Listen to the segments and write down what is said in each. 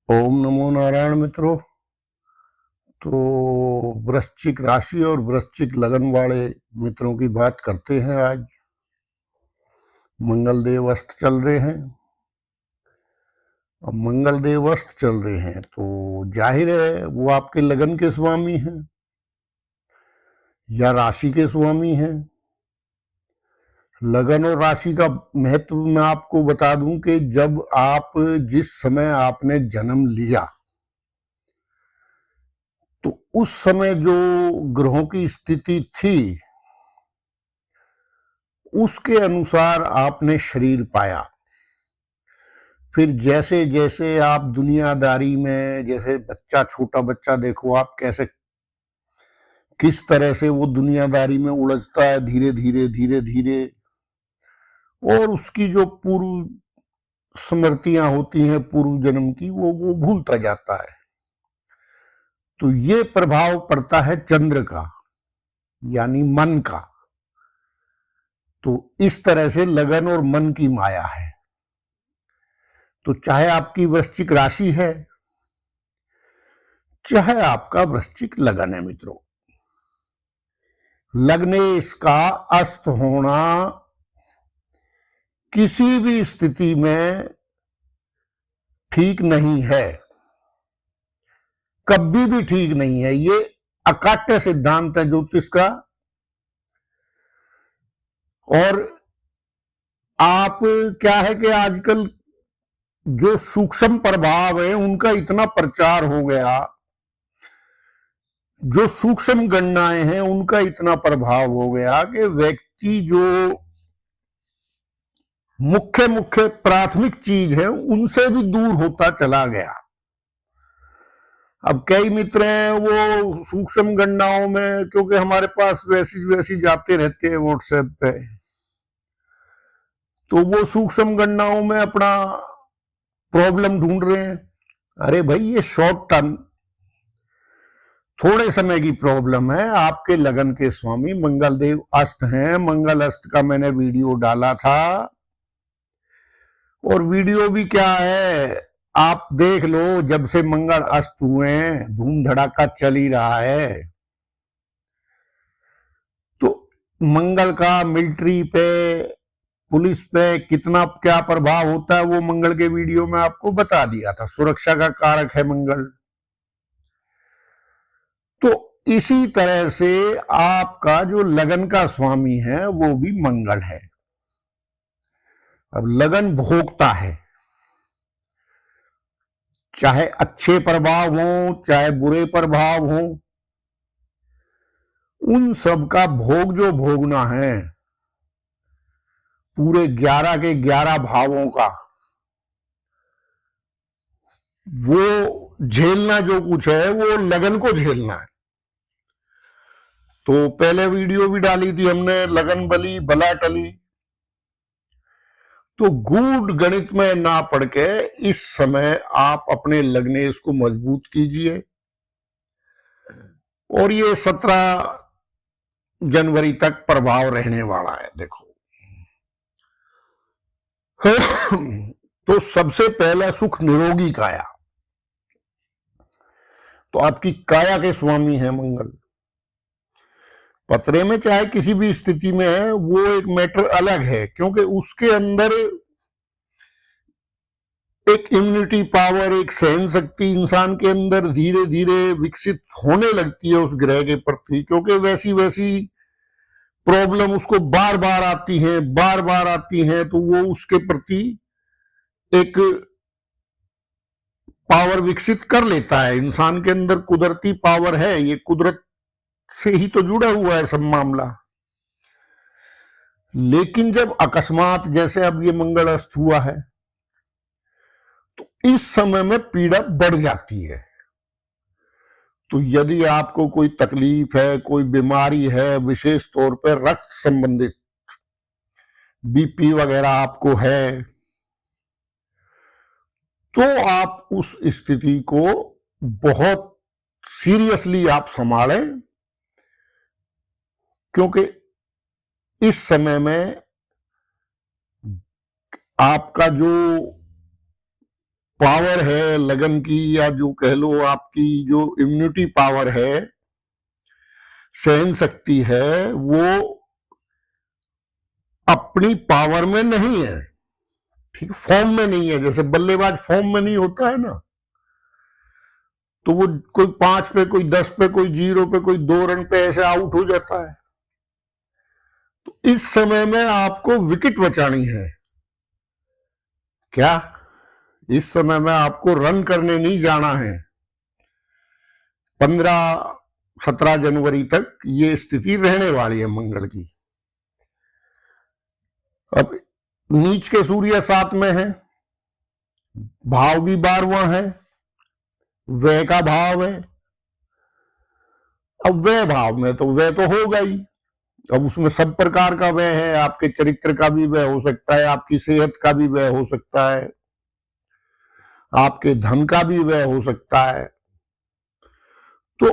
ओम नमो नारायण मित्रों। तो वृश्चिक राशि और वृश्चिक लगन वाले मित्रों की बात करते हैं। आज मंगल देव अस्त चल रहे हैं। अब मंगल देव अस्त चल रहे हैं तो जाहिर है वो आपके लगन के स्वामी हैं या राशि के स्वामी हैं। लगन और राशि का महत्व मैं आपको बता दूं कि जब आप जिस समय आपने जन्म लिया तो उस समय जो ग्रहों की स्थिति थी उसके अनुसार आपने शरीर पाया। फिर जैसे जैसे आप दुनियादारी में, जैसे छोटा बच्चा देखो आप कैसे किस तरह से वो दुनियादारी में उलझता है धीरे धीरे धीरे धीरे, और उसकी जो पूर्व स्मृतियां होती हैं पूर्व जन्म की वो भूलता जाता है। तो ये प्रभाव पड़ता है चंद्र का, यानी मन का। तो इस तरह से लगन और मन की माया है। तो चाहे आपकी वृश्चिक राशि है, चाहे आपका वृश्चिक लगन है मित्रों, लग्नेश का अस्त होना किसी भी स्थिति में ठीक नहीं है, कभी भी ठीक नहीं है। ये अकाट्य सिद्धांत है ज्योतिष का। और आप क्या है कि आजकल जो सूक्ष्म प्रभाव है उनका इतना प्रचार हो गया, जो सूक्ष्म गणनाएं हैं उनका इतना प्रभाव हो गया कि व्यक्ति जो मुख्य मुख्य प्राथमिक चीज है उनसे भी दूर होता चला गया। अब कई मित्र हैं वो सूक्ष्म गणनाओं में, क्योंकि हमारे पास वैसी वैसी जाते रहते हैं व्हाट्सएप पे, तो वो सूक्ष्म गणनाओं में अपना प्रॉब्लम ढूंढ रहे हैं। अरे भाई ये शॉर्ट टर्म थोड़े समय की प्रॉब्लम है। आपके लगन के स्वामी मंगल देव अस्त हैं। मंगल अस्त का मैंने वीडियो डाला था, और वीडियो भी क्या है आप देख लो। जब से मंगल अस्त हुए हैं धूम धड़ाका चल ही रहा है। तो मंगल का मिलिट्री पे, पुलिस पे कितना क्या प्रभाव होता है वो मंगल के वीडियो में आपको बता दिया था। सुरक्षा का कारक है मंगल। तो इसी तरह से आपका जो लगन का स्वामी है वो भी मंगल है। अब लगन भोगता है, चाहे अच्छे प्रभाव हो चाहे बुरे प्रभाव हो, उन सब का भोग जो भोगना है पूरे 11 के 11 भावों का, वो झेलना जो कुछ है वो लगन को झेलना है। तो पहले वीडियो भी डाली थी हमने, लगन बली बला टली। तो गूढ़ गणित में ना पड़ के इस समय आप अपने लग्नेश को मजबूत कीजिए। और ये 17 जनवरी तक प्रभाव रहने वाला है। देखो तो सबसे पहला सुख निरोगी काया। तो आपकी काया के स्वामी है मंगल। पतरे में चाहे किसी भी स्थिति में है वो एक मैटर अलग है, क्योंकि उसके अंदर एक इम्यूनिटी पावर, एक सहन शक्ति इंसान के अंदर धीरे धीरे विकसित होने लगती है उस ग्रह के प्रति। क्योंकि वैसी वैसी प्रॉब्लम उसको बार बार आती हैं, बार बार आती हैं, तो वो उसके प्रति एक पावर विकसित कर लेता है। इंसान के अंदर कुदरती पावर है, ये कुदरत से ही तो जुड़ा हुआ है सब मामला। लेकिन जब अकस्मात जैसे अब ये मंगल अस्त हुआ है तो इस समय में पीड़ा बढ़ जाती है। तो यदि आपको कोई तकलीफ है, कोई बीमारी है, विशेष तौर पर रक्त संबंधित बीपी वगैरह आपको है, तो आप उस स्थिति को बहुत सीरियसली आप संभालें। क्योंकि इस समय में आपका जो पावर है लगन की, या जो कह लो आपकी जो इम्यूनिटी पावर है, सहन शक्ति है, वो अपनी पावर में नहीं है, ठीक, फॉर्म में नहीं है। जैसे बल्लेबाज फॉर्म में नहीं होता है ना, तो वो कोई 5 पे, कोई 10 पे, कोई 0 पे, कोई 2 रन पे ऐसे आउट हो जाता है। तो इस समय में आपको विकेट बचानी है। क्या इस समय में आपको रन करने नहीं जाना है? 15-17 जनवरी तक ये स्थिति रहने वाली है मंगल की। अब नीच के सूर्य 7 में है, भाव भी 12वां है, व्यय का भाव है। अब व्यय भाव में तो व्यय तो होगा ही। अब उसमें सब प्रकार का व्यय है, आपके चरित्र का भी व्यय हो सकता है, आपकी सेहत का भी व्यय हो सकता है, आपके धन का भी व्यय हो सकता है। तो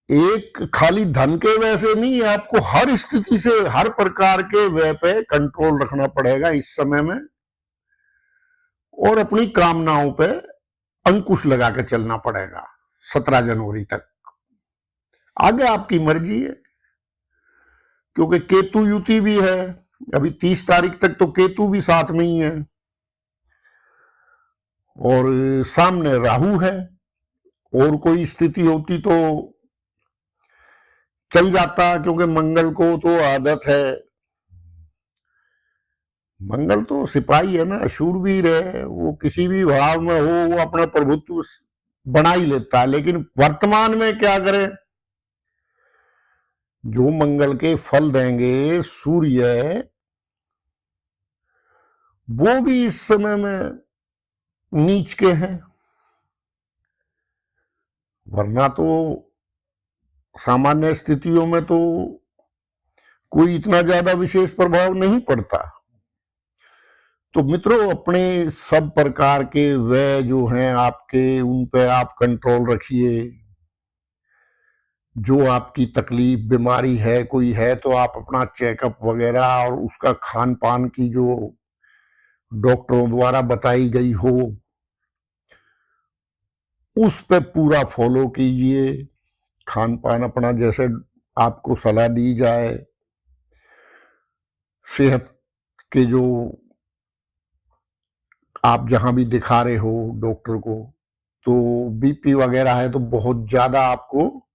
एक खाली धन के व्यय से नहीं, आपको हर स्थिति से, हर प्रकार के व्यय पे कंट्रोल रखना पड़ेगा इस समय में, और अपनी कामनाओं पे अंकुश लगा के चलना पड़ेगा 17 जनवरी तक। आगे आपकी मर्जी है, क्योंकि केतु युति भी है। अभी 30 तारीख तक तो केतु भी साथ में ही है, और सामने राहु है। और कोई स्थिति होती तो चल जाता, क्योंकि मंगल को तो आदत है, मंगल तो सिपाही है ना, शूरवीर है, वो किसी भी भाव में हो वो अपना प्रभुत्व बना ही लेता है। लेकिन वर्तमान में क्या करें, जो मंगल के फल देंगे सूर्य, वो भी इस समय में नीच के हैं। वरना तो सामान्य स्थितियों में तो कोई इतना ज्यादा विशेष प्रभाव नहीं पड़ता। तो मित्रों, अपने सब प्रकार के व्यय जो हैं आपके, उन पे आप कंट्रोल रखिए। जो आपकी तकलीफ, बीमारी है, कोई है, तो आप अपना चेकअप वगैरह और उसका खान पान की जो डॉक्टरों द्वारा बताई गई हो, उस पे पूरा फॉलो कीजिए। खान पान अपना जैसे आपको सलाह दी जाए, सेहत के जो आप जहां भी दिखा रहे हो डॉक्टर को, तो बीपी वगैरह है तो बहुत ज्यादा आपको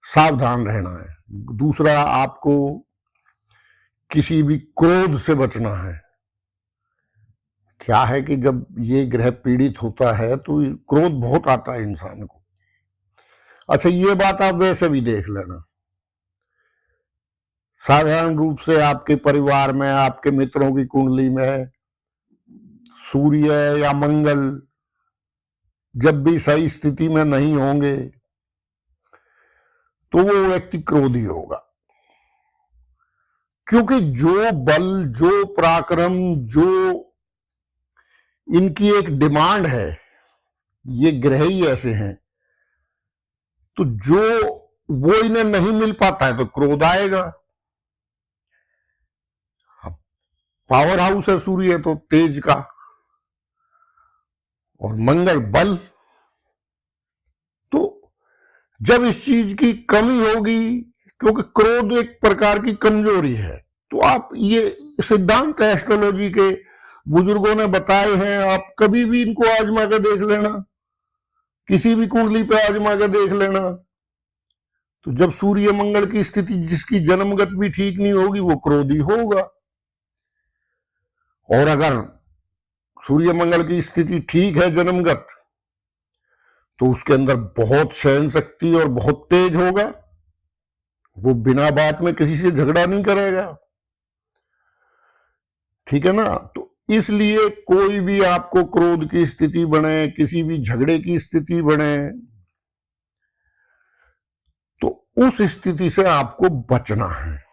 सावधान रहना है। दूसरा, आपको किसी भी क्रोध से बचना है। क्या है कि जब ये ग्रह पीड़ित होता है तो क्रोध बहुत आता है इंसान को। अच्छा, ये बात आप वैसे भी देख लेना, साधारण रूप से आपके परिवार में, आपके मित्रों की कुंडली में सूर्य या मंगल जब भी सही स्थिति में नहीं होंगे तो वो व्यक्ति क्रोधी होगा। क्योंकि जो बल, जो पराक्रम, जो इनकी एक डिमांड है, ये ग्रह ही ऐसे हैं, तो जो वो इन्हें नहीं मिल पाता है तो क्रोध आएगा। पावर हाउस है सूर्य तो तेज का, और मंगल बल। तो जब इस चीज की कमी होगी, क्योंकि क्रोध एक प्रकार की कमजोरी है, तो आप ये सिद्धांत एस्ट्रोलॉजी के बुजुर्गों ने बताए हैं, आप कभी भी इनको आजमा कर देख लेना, किसी भी कुंडली पे आजमा कर देख लेना। तो जब सूर्य मंगल की स्थिति, जिसकी जन्मगत भी ठीक नहीं होगी, वो क्रोधी होगा। और अगर सूर्य मंगल की स्थिति ठीक है जन्मगत, तो उसके अंदर बहुत सहन शक्ति और बहुत तेज होगा, वो बिना बात में किसी से झगड़ा नहीं करेगा। ठीक है ना? तो इसलिए कोई भी आपको क्रोध की स्थिति बने, किसी भी झगड़े की स्थिति बने, तो उस स्थिति से आपको बचना है।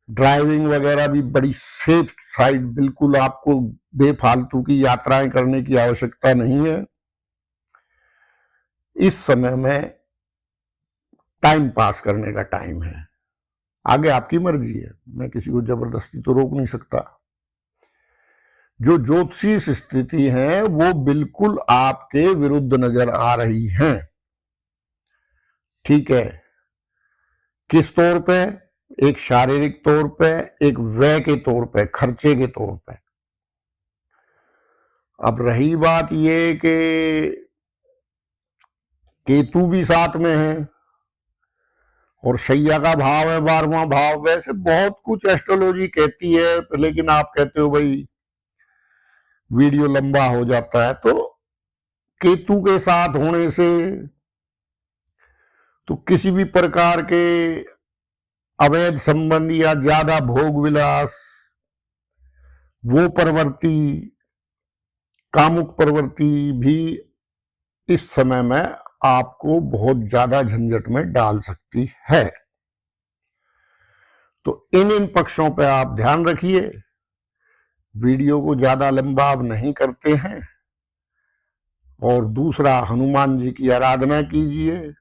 ड्राइविंग वगैरह भी बड़ी सेफ साइड, बिल्कुल आपको बेफालतू की यात्राएं करने की आवश्यकता नहीं है। इस समय में टाइम पास करने का टाइम है। आगे आपकी मर्जी है, मैं किसी को जबरदस्ती तो रोक नहीं सकता। जो ज्योतिषीय स्थिति है वो बिल्कुल आपके विरुद्ध नजर आ रही हैं। ठीक है, किस तौर पे? एक शारीरिक तौर पे, एक व्यय के तौर पे, खर्चे के तौर पे। अब रही बात ये कि केतु भी साथ में है और शैया का भाव है 12वां भाव। वैसे बहुत कुछ एस्ट्रोलॉजी कहती है, लेकिन आप कहते हो भाई वीडियो लंबा हो जाता है, तो केतु के साथ होने से तो किसी भी प्रकार के अवैध संबंध या ज्यादा भोग विलास, वो प्रवृत्ति, कामुक प्रवृत्ति भी इस समय में आपको बहुत ज्यादा झंझट में डाल सकती है। तो इन पक्षों पर आप ध्यान रखिए। वीडियो को ज्यादा लंबा अब नहीं करते हैं। और दूसरा, हनुमान जी की आराधना कीजिए,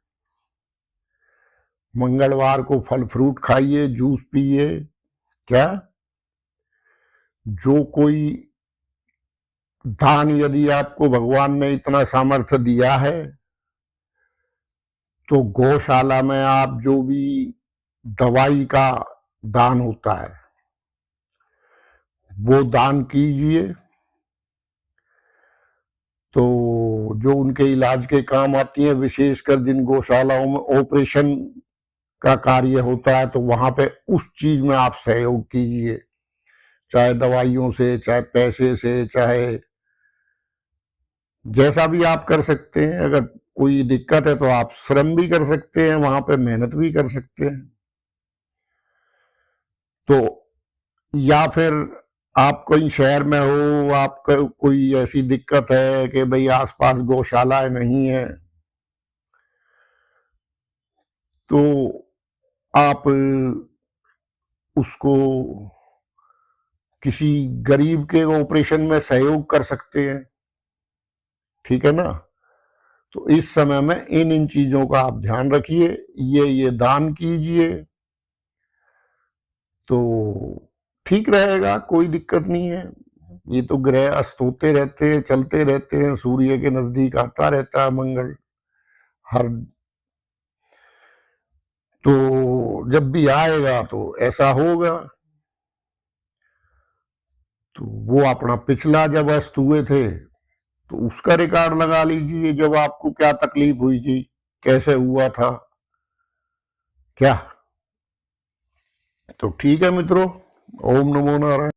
मंगलवार को फल फ्रूट खाइए, जूस पिए। क्या जो कोई दान यदि आपको भगवान ने इतना सामर्थ्य दिया है तो गौशाला में आप जो भी दवाई का दान होता है वो दान कीजिए। तो जो उनके इलाज के काम आती है, विशेषकर जिन गौशालाओं में ऑपरेशन का कार्य होता है, तो वहां पे उस चीज में आप सहयोग कीजिए, चाहे दवाइयों से, चाहे पैसे से, चाहे जैसा भी आप कर सकते हैं। अगर कोई दिक्कत है तो आप श्रम भी कर सकते हैं, वहां पे मेहनत भी कर सकते हैं। तो या फिर आप कोई शहर में हो, आपका कोई ऐसी दिक्कत है कि भाई आसपास गौशालाएं नहीं है, तो आप उसको किसी गरीब के ऑपरेशन में सहयोग कर सकते हैं। ठीक है ना? तो इस समय में इन चीजों का आप ध्यान रखिए, ये दान कीजिए, तो ठीक रहेगा, कोई दिक्कत नहीं है। ये तो ग्रह अस्त होते रहते हैं, चलते रहते हैं, सूर्य के नजदीक आता रहता है मंगल हर, तो जब भी आएगा तो ऐसा होगा। तो वो अपना पिछला जब अस्त हुए थे तो उसका रिकॉर्ड लगा लीजिए, जब आपको क्या तकलीफ हुई थी, कैसे हुआ था क्या। तो ठीक है मित्रों, ओम नमो नारायण।